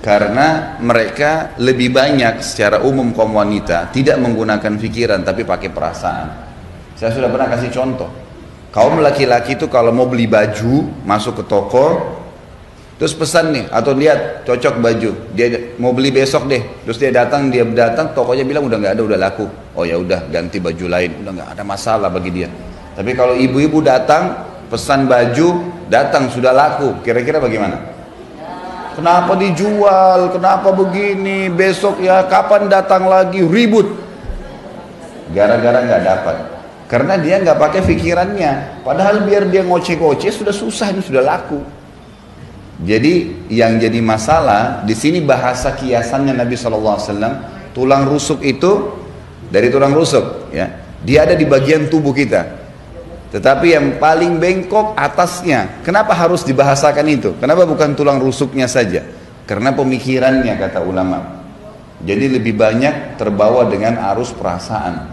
Karena mereka lebih banyak secara umum kaum wanita tidak menggunakan pikiran tapi pakai perasaan. Saya sudah pernah kasih contoh. Kaum laki-laki itu kalau mau beli baju, masuk ke toko, terus pesan nih, atau lihat cocok baju, dia mau beli besok deh, terus dia datang, tokonya bilang udah nggak ada, udah laku. Oh ya udah, ganti baju lain, udah nggak ada masalah bagi dia. Tapi kalau ibu-ibu datang, pesan baju, datang sudah laku, kira-kira bagaimana? Kenapa dijual? Kenapa begini? Besok ya kapan datang lagi? Ribut. Gara-gara nggak dapat. Karena dia nggak pakai pikirannya. Padahal biar dia ngoceh-ngoceh sudah susah, ini sudah laku. Jadi yang jadi masalah di sini bahasa kiasannya Nabi SAW. Tulang rusuk itu dari tulang rusuk, ya. Dia ada di bagian tubuh kita. Tetapi yang paling bengkok atasnya. Kenapa harus dibahasakan itu? Kenapa bukan tulang rusuknya saja? Karena pemikirannya kata ulama. Jadi lebih banyak terbawa dengan arus perasaan.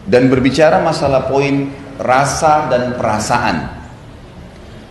Dan berbicara masalah poin rasa dan perasaan.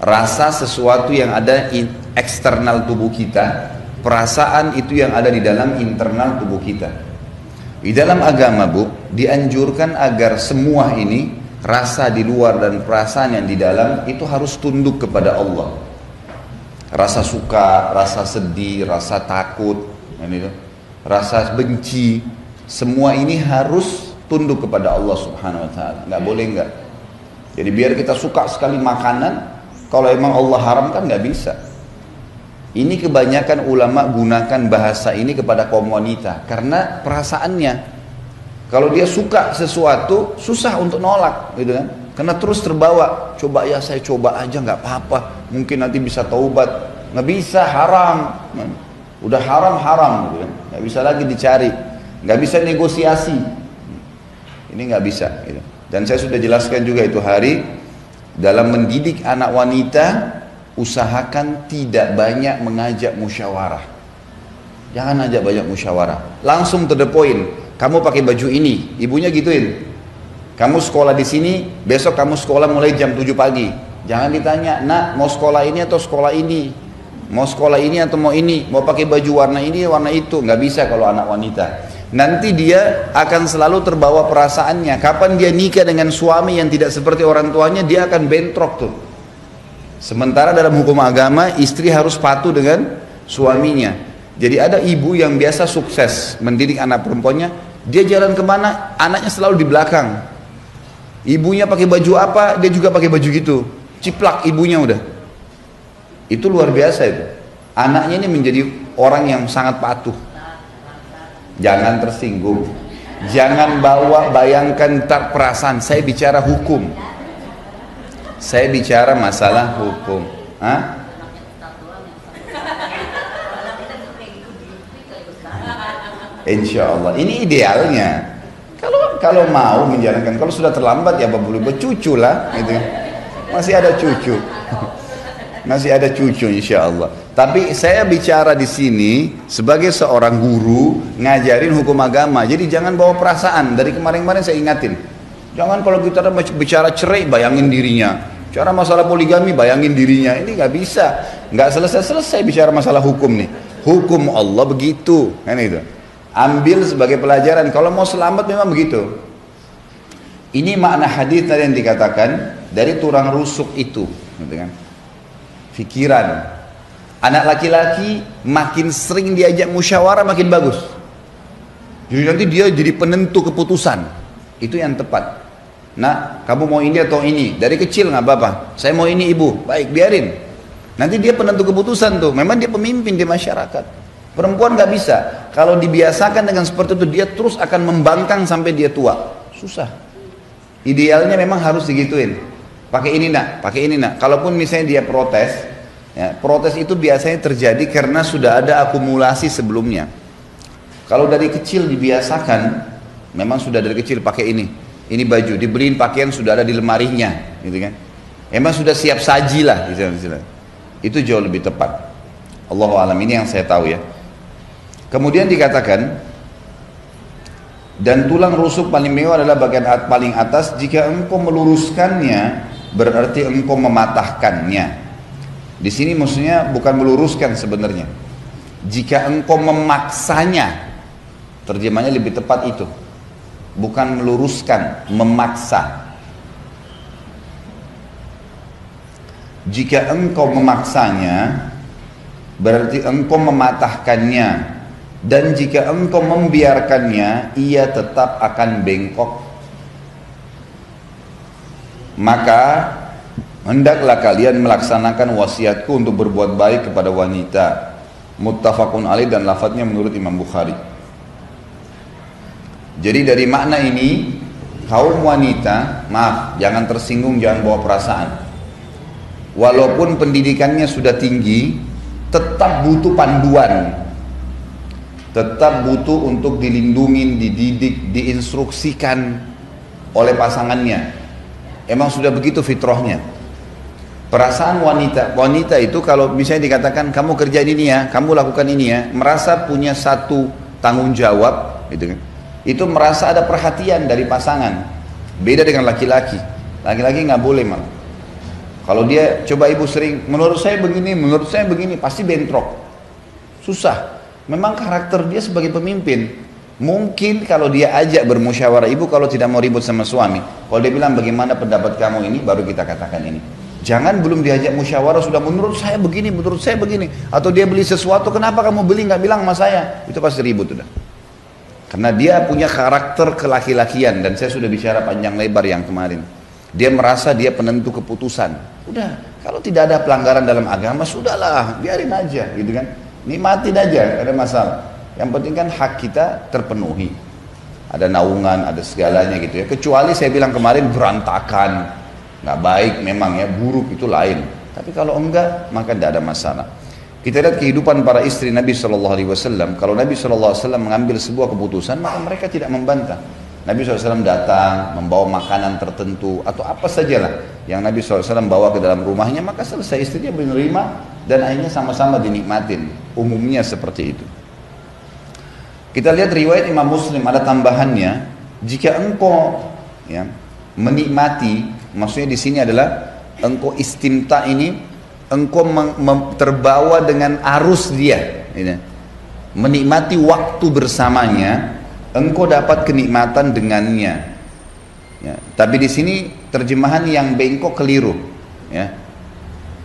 Rasa sesuatu yang ada di eksternal tubuh kita. Perasaan itu yang ada di dalam internal tubuh kita. Di dalam agama, Bu, dianjurkan agar semua ini, rasa di luar dan perasaan yang di dalam, itu harus tunduk kepada Allah. Rasa suka, rasa sedih, rasa takut, rasa benci, semua ini harus tunduk kepada Allah Subhanahu wa ta'ala. Nggak boleh nggak. Jadi biar kita suka sekali makanan, kalau emang Allah haramkan nggak bisa. Ini kebanyakan ulama gunakan bahasa ini kepada kaum wanita karena perasaannya. Kalau dia suka sesuatu, susah untuk nolak, gitu kan? Karena terus terbawa. Coba ya, saya coba aja, nggak apa-apa. Mungkin nanti bisa taubat. Nggak bisa, haram. Udah haram, gitu kan? Nggak bisa lagi dicari. Nggak bisa negosiasi. Ini nggak bisa. Gitu. Dan saya sudah jelaskan juga itu hari dalam mendidik anak wanita, usahakan tidak banyak mengajak musyawarah. Jangan ajak banyak musyawarah. Langsung to the point. Kamu pakai baju ini, ibunya gituin. Kamu sekolah di sini, besok kamu sekolah mulai jam 7 pagi. Jangan ditanya, nak mau sekolah ini atau sekolah ini? Mau sekolah ini atau mau ini? Mau pakai baju warna ini, warna itu? Nggak bisa kalau anak wanita. Nanti dia akan selalu terbawa perasaannya. Kapan dia nikah dengan suami yang tidak seperti orang tuanya, dia akan bentrok tuh. Sementara dalam hukum agama, istri harus patuh dengan suaminya. Jadi ada ibu yang biasa sukses mendidik anak perempuannya, dia jalan kemana, anaknya selalu di belakang. Ibunya pakai baju apa, dia juga pakai baju gitu. Ciplak ibunya udah. Itu luar biasa itu. Anaknya ini menjadi orang yang sangat patuh. Jangan tersinggung. Jangan bawa bayangkan tak perasaan. Saya bicara hukum. Saya bicara masalah hukum. Hah? Insya Allah, ini idealnya. Kalau mau menjalankan, kalau sudah terlambat ya boleh bercucu lah, gitu. Masih ada cucu, masih ada cucu, insya Allah. Tapi saya bicara di sini sebagai seorang guru ngajarin hukum agama. Jadi jangan bawa perasaan. Dari kemarin-kemarin saya ingatin, jangan kalau kita bicara cerai bayangin dirinya, cara masalah poligami bayangin dirinya. Ini nggak bisa, nggak selesai bicara masalah hukum nih. Hukum Allah begitu, kan itu. Ambil sebagai pelajaran. Kalau mau selamat memang begitu. Ini makna hadis tadi yang dikatakan dari tulang rusuk itu, gitu kan? Pikiran. Anak laki-laki makin sering diajak musyawarah makin bagus. Jadi nanti dia jadi penentu keputusan. Itu yang tepat. Nah, kamu mau ini atau ini? Dari kecil nggak apa-apa. Saya mau ini ibu. Baik, biarin. Nanti dia penentu keputusan tuh. Memang dia pemimpin di masyarakat. Perempuan nggak bisa. Kalau dibiasakan dengan seperti itu, dia terus akan membangkang sampai dia tua. Susah. Idealnya memang harus digituin. Pakai ini nak, pakai ini nak. Kalaupun misalnya dia protes, ya, protes itu biasanya terjadi karena sudah ada akumulasi sebelumnya. Kalau dari kecil dibiasakan, memang sudah dari kecil pakai ini baju, dibeliin pakaian sudah ada di lemarinya, gitu kan? Emang sudah siap saji lah, gitu. Itu jauh lebih tepat. Allahu a'lam, ini yang saya tahu ya. Kemudian dikatakan, dan tulang rusuk paling mewah adalah bagian paling atas. Jika engkau meluruskannya, berarti engkau mematahkannya. Di sini maksudnya bukan meluruskan sebenarnya. Jika engkau memaksanya, terjemahnya lebih tepat itu, bukan meluruskan, memaksa. Jika engkau memaksanya, berarti engkau mematahkannya. Dan jika engkau membiarkannya, ia tetap akan bengkok. Maka hendaklah kalian melaksanakan wasiatku untuk berbuat baik kepada wanita. Muttafaqun alaih, dan lafadznya menurut Imam Bukhari. Jadi dari makna ini, kaum wanita, maaf, jangan tersinggung, jangan bawa perasaan. Walaupun pendidikannya sudah tinggi, tetap butuh panduan. Tetap butuh untuk dilindungi, dididik, diinstruksikan oleh pasangannya. Emang sudah begitu fitrahnya. Perasaan wanita itu kalau misalnya dikatakan kamu kerja ini ya, kamu lakukan ini ya, merasa punya satu tanggung jawab, gitu kan? Itu merasa ada perhatian dari pasangan. Beda dengan laki-laki. Laki-laki nggak boleh malah. Kalau dia coba ibu sering, menurut saya begini, pasti bentrok. Susah. Memang karakter dia sebagai pemimpin. Mungkin kalau dia ajak bermusyawarah, ibu kalau tidak mau ribut sama suami, kalau dia bilang bagaimana pendapat kamu ini, baru kita katakan ini. Jangan belum diajak musyawarah sudah menurut saya begini. Atau dia beli sesuatu, kenapa kamu beli nggak bilang sama saya? Itu pasti ribut sudah. Karena dia punya karakter kelaki-lakian, dan saya sudah bicara panjang lebar yang kemarin. Dia merasa dia penentu keputusan. Udah, kalau tidak ada pelanggaran dalam agama, sudahlah, biarin aja, gitu kan. Nikmatin aja, gak ada masalah. Yang penting kan hak kita terpenuhi. Ada naungan, ada segalanya gitu ya. Kecuali saya bilang kemarin berantakan, nggak baik memang ya, buruk itu lain. Tapi kalau enggak, maka tidak ada masalah. Kita lihat kehidupan para istri Nabi SAW. Kalau Nabi SAW mengambil sebuah keputusan, maka mereka tidak membantah. Nabi SAW datang, membawa makanan tertentu, atau apa sajalah yang Nabi SAW bawa ke dalam rumahnya, maka selesai, istrinya menerima, dan akhirnya sama-sama dinikmatin. Umumnya seperti itu. Kita lihat riwayat Imam Muslim, ada tambahannya, jika engkau ya, menikmati, maksudnya di sini adalah engkau istimta ini, engkau terbawa dengan arus dia, gitu. Menikmati waktu bersamanya, engkau dapat kenikmatan dengannya. Ya, tapi di sini terjemahan yang bengkok keliru. Ya.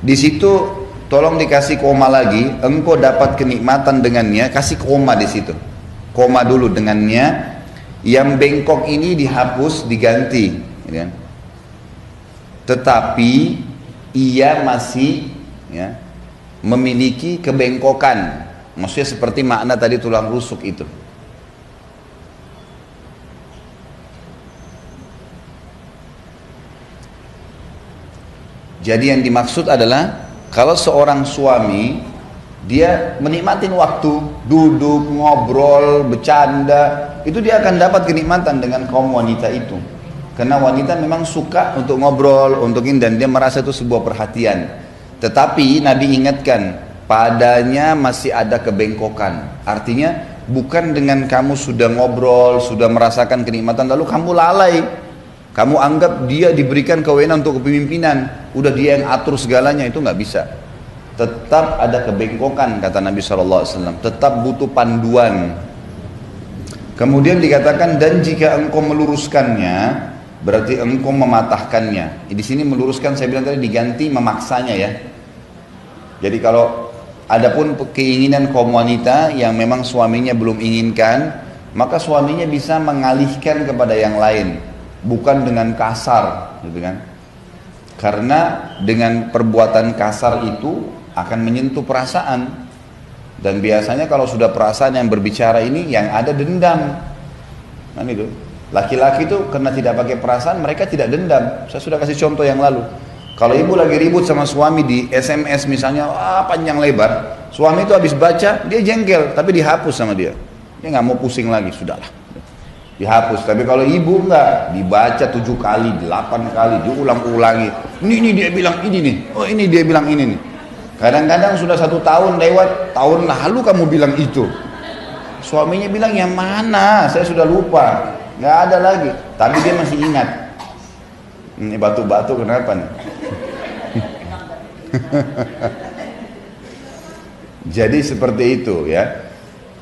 Di situ tolong dikasih koma lagi, engkau dapat kenikmatan dengannya, kasih koma di situ. Koma dulu dengannya, yang bengkok ini dihapus, diganti, ya. Tetapi ia masih ya, memiliki kebengkokan, maksudnya seperti makna tadi tulang rusuk itu. Jadi yang dimaksud adalah kalau seorang suami dia menikmatin waktu, duduk, ngobrol, bercanda, itu dia akan dapat kenikmatan dengan kaum wanita itu. Karena wanita memang suka untuk ngobrol, untuk ini, dan dia merasa itu sebuah perhatian. Tetapi Nabi ingatkan, padanya masih ada kebengkokan. Artinya bukan dengan kamu sudah ngobrol, sudah merasakan kenikmatan, lalu kamu lalai. Kamu anggap dia diberikan kewenangan untuk kepemimpinan, udah dia yang atur segalanya, itu nggak bisa. Tetap ada kebengkokan, kata Nabi SAW. Tetap butuh panduan. Kemudian dikatakan, dan jika engkau meluruskannya, berarti engkau mematahkannya. Di sini meluruskan, saya bilang tadi diganti memaksanya ya. Jadi kalau adapun keinginan kaum wanita yang memang suaminya belum inginkan, maka suaminya bisa mengalihkan kepada yang lain, bukan dengan kasar, gitu kan? Karena dengan perbuatan kasar itu akan menyentuh perasaan, dan biasanya kalau sudah perasaan yang berbicara ini yang ada dendam. Nah itu laki-laki itu karena tidak pakai perasaan, mereka tidak dendam. Saya sudah kasih contoh yang lalu. Kalau ibu lagi ribut sama suami di SMS misalnya, panjang lebar, suami itu habis baca dia jengkel, tapi dihapus sama dia nggak mau pusing lagi, sudahlah dihapus. Tapi kalau ibu enggak, dibaca 7 kali, 8 kali, diulang-ulangi. Ini dia bilang ini nih, oh ini dia bilang ini nih. Kadang-kadang sudah 1 tahun lewat, tahun lalu kamu bilang itu. Suaminya bilang yang mana, saya sudah lupa, nggak ada lagi. Tapi dia masih ingat. Ini batu-batu kenapa nih? Jadi seperti itu ya.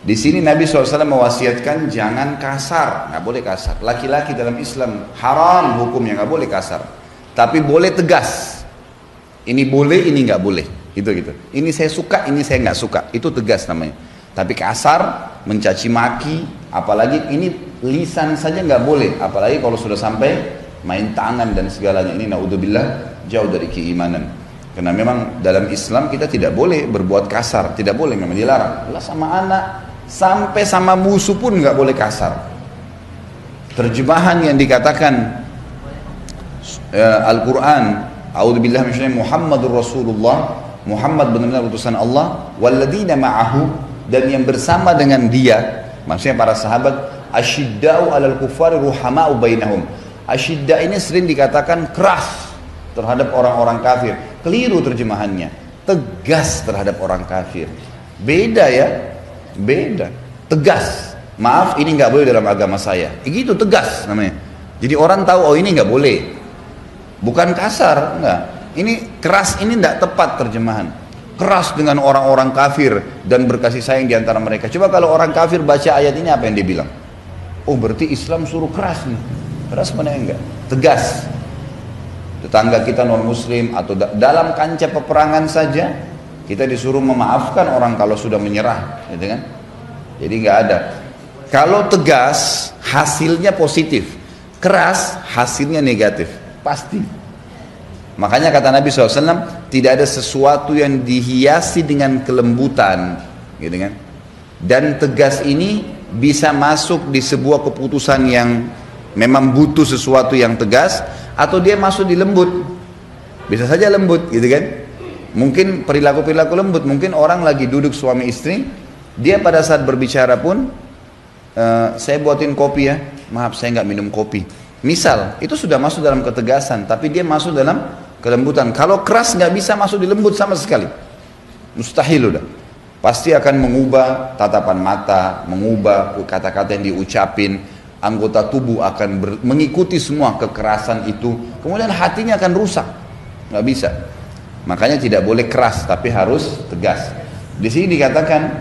Di sini Nabi SAW mewasiatkan jangan kasar, nggak boleh kasar. Laki-laki dalam Islam haram hukumnya, nggak boleh kasar. Tapi boleh tegas. Ini boleh, ini nggak boleh. Gitu. Ini saya suka, ini saya nggak suka. Itu tegas namanya. Tapi kasar, mencaci maki, apalagi ini lisan saja nggak boleh. Apalagi kalau sudah sampai main tangan dan segalanya. Ini naudzubillah jauh dari keimanan. Karena memang dalam Islam kita tidak boleh berbuat kasar, tidak boleh, memang dilarang. Allah sama anak, sampai sama musuh pun nggak boleh kasar. Terjemahan yang dikatakan Al-Quran, A'udzubillahi minasyaitonir Muhammadur Rasulullah, Muhammad benar-benar utusan Allah, walladzina ma'ahu, dan yang bersama dengan dia, maksudnya para sahabat, asyidda'u 'alal kuffari ruhama'u bainahum. Asyidda ini sering dikatakan keras terhadap orang-orang kafir. Keliru terjemahannya, tegas terhadap orang kafir. Beda ya, beda. Tegas, maaf ini nggak boleh dalam agama saya. Gitu tegas namanya. Jadi orang tahu oh ini nggak boleh. Bukan kasar, enggak. Ini keras, ini tidak tepat terjemahan. Keras dengan orang-orang kafir dan berkasih sayang di antara mereka. Coba kalau orang kafir baca ayat ini apa yang dia bilang? Oh berarti Islam suruh keras nih. Keras mana enggak? Tegas. Tetangga kita non muslim atau dalam kancah peperangan saja kita disuruh memaafkan orang kalau sudah menyerah, gitu kan? Jadi nggak ada. Kalau tegas hasilnya positif, keras hasilnya negatif, pasti. Makanya kata Nabi SAW, tidak ada sesuatu yang dihiasi dengan kelembutan, gitu kan? Dan tegas ini bisa masuk di sebuah keputusan yang memang butuh sesuatu yang tegas, atau dia masuk di lembut, bisa saja lembut, gitu kan? Mungkin perilaku lembut, mungkin orang lagi duduk suami istri, dia pada saat berbicara pun, saya buatin kopi ya, maaf saya nggak minum kopi. Misal, itu sudah masuk dalam ketegasan, tapi dia masuk dalam kelembutan. Kalau keras nggak bisa masuk di lembut sama sekali, mustahil udah. Pasti akan mengubah tatapan mata, mengubah kata-kata yang diucapin. Anggota tubuh akan mengikuti semua kekerasan itu, kemudian hatinya akan rusak, nggak bisa. Makanya tidak boleh keras, tapi harus tegas. Di sini dikatakan,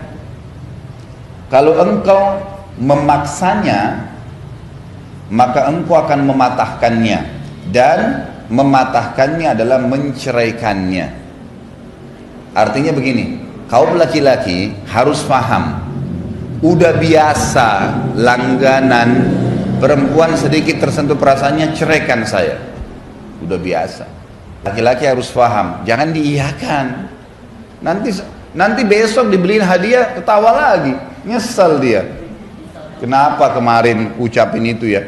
kalau engkau memaksanya, maka engkau akan mematahkannya, dan mematahkannya adalah menceraikannya. Artinya begini, kaum laki-laki harus paham. Udah biasa langganan perempuan sedikit tersentuh perasaannya ceraikan saya, udah biasa. Laki-laki harus paham, jangan diiyakan. Nanti besok dibeliin hadiah ketawa lagi, nyesel dia. Kenapa kemarin ucapin itu ya?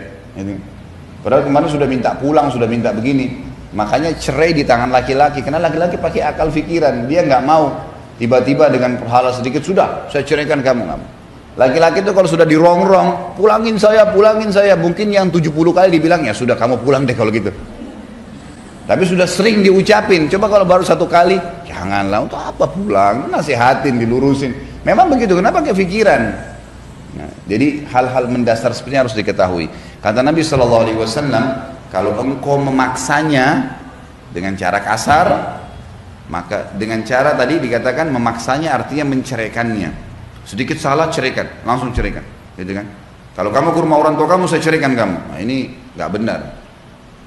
Padahal kemarin sudah minta pulang, sudah minta begini. Makanya cerai di tangan laki-laki, karena laki-laki pakai akal pikiran, dia nggak mau tiba-tiba dengan hal sedikit sudah saya ceraikan kamu, nggak mau. Laki-laki itu kalau sudah dirongrong, pulangin saya, mungkin yang 70 kali dibilang, ya sudah kamu pulang deh kalau gitu. Tapi sudah sering diucapin, coba kalau baru satu kali, janganlah, untuk apa pulang, nasihatin, dilurusin. Memang begitu, kenapa pakai pikiran? Nah, jadi hal-hal mendasar seperti harus diketahui. Kata Nabi SAW, kalau engkau memaksanya dengan cara kasar, maka dengan cara tadi dikatakan memaksanya artinya menceraikannya. Sedikit salah ceraikan, langsung ceraikan, gitu kan? Kalau kamu ke rumah orang tua kamu, saya ceraikan kamu. Nah, ini nggak benar.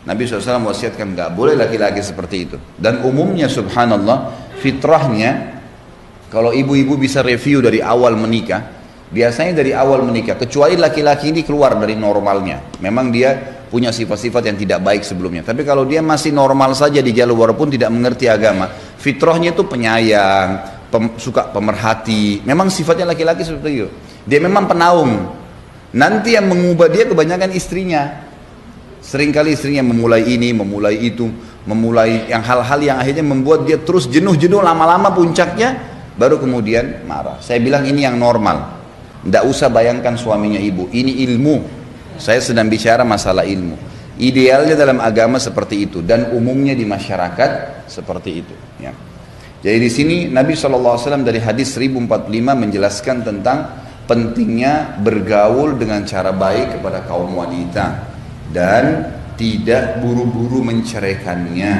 Nabi SAW wasiatkan nggak boleh laki-laki seperti itu. Dan umumnya subhanallah fitrahnya, kalau ibu-ibu bisa review dari awal menikah, biasanya dari awal menikah, kecuali laki-laki ini keluar dari normalnya, memang dia punya sifat-sifat yang tidak baik sebelumnya. Tapi kalau dia masih normal saja di jalur walaupun tidak mengerti agama, fitrahnya itu penyayang, suka pemerhati. Memang sifatnya laki-laki seperti itu. Dia memang penaung. Nanti yang mengubah dia kebanyakan istrinya. Seringkali istrinya memulai ini, memulai itu, memulai yang hal-hal yang akhirnya membuat dia terus jenuh-jenuh, lama-lama puncaknya baru kemudian marah. Saya bilang ini yang normal. Tidak usah bayangkan suaminya ibu. Ini ilmu. Saya sedang bicara masalah ilmu. Idealnya dalam agama seperti itu dan umumnya di masyarakat seperti itu. Ya. Jadi di sini Nabi SAW dari hadis 1045 menjelaskan tentang pentingnya bergaul dengan cara baik kepada kaum wanita dan tidak buru-buru menceraikannya.